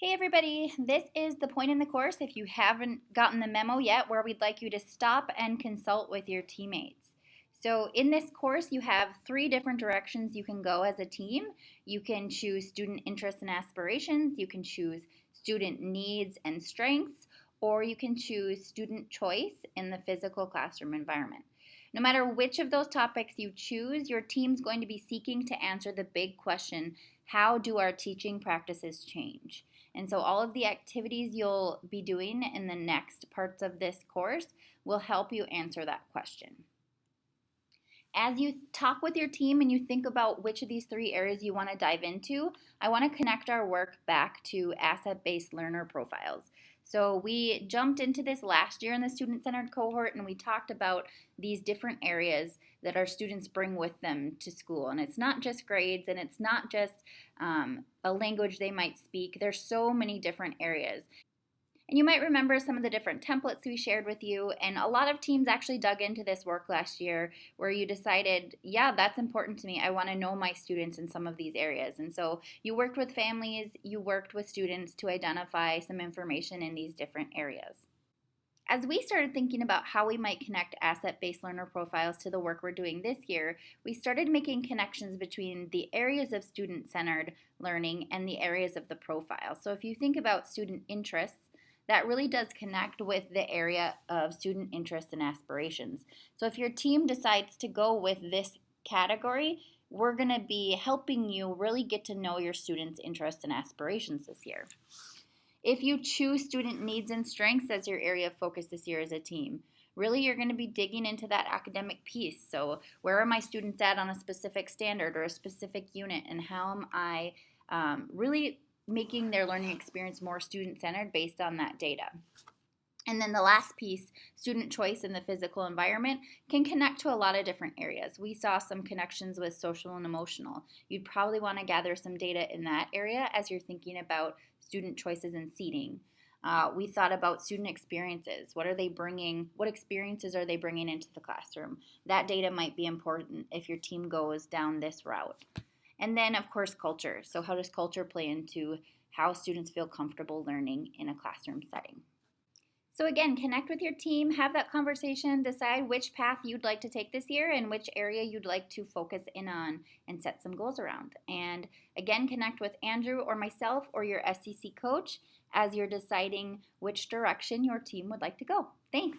Hey everybody, this is the point in the course, if you haven't gotten the memo yet, where we'd like you to stop and consult with your teammates. So in this course, you have three different directions you can go as a team. You can choose student interests and aspirations, you can choose student needs and strengths, or you can choose student choice in the physical classroom environment. No matter which of those topics you choose, your team's going to be seeking to answer the big question, how do our teaching practices change? And so all of the activities you'll be doing in the next parts of this course will help you answer that question. As you talk with your team and you think about which of these three areas you want to dive into, I want to connect our work back to asset-based learner profiles. So we jumped into this last year in the student-centered cohort, and we talked about these different areas that our students bring with them to school. And it's not just grades, and it's not just a language they might speak. There's so many different areas. And you might remember some of the different templates we shared with you, and a lot of teams actually dug into this work last year where you decided, yeah, that's important to me. I want to know my students in some of these areas. And so you worked with families, you worked with students to identify some information in these different areas. As we started thinking about how we might connect asset-based learner profiles to the work we're doing this year, we started making connections between the areas of student-centered learning and the areas of the profile. So if you think about student interests, that really does connect with the area of student interests and aspirations. So if your team decides to go with this category, we're going to be helping you really get to know your students' interests and aspirations this year. If you choose student needs and strengths as your area of focus this year as a team, really you're going to be digging into that academic piece. So where are my students at on a specific standard or a specific unit, and how am I really making their learning experience more student-centered based on that data. And then the last piece, student choice in the physical environment, can connect to a lot of different areas. We saw some connections with social and emotional. You'd probably want to gather some data in that area as you're thinking about student choices in seating. We thought about student experiences. What are they bringing? What experiences are they bringing into the classroom? That data might be important if your team goes down this route. And then, of course, culture. So how does culture play into how students feel comfortable learning in a classroom setting? So again, connect with your team, have that conversation, decide which path you'd like to take this year and which area you'd like to focus in on and set some goals around. And again, connect with Andrew or myself or your SCC coach as you're deciding which direction your team would like to go. Thanks.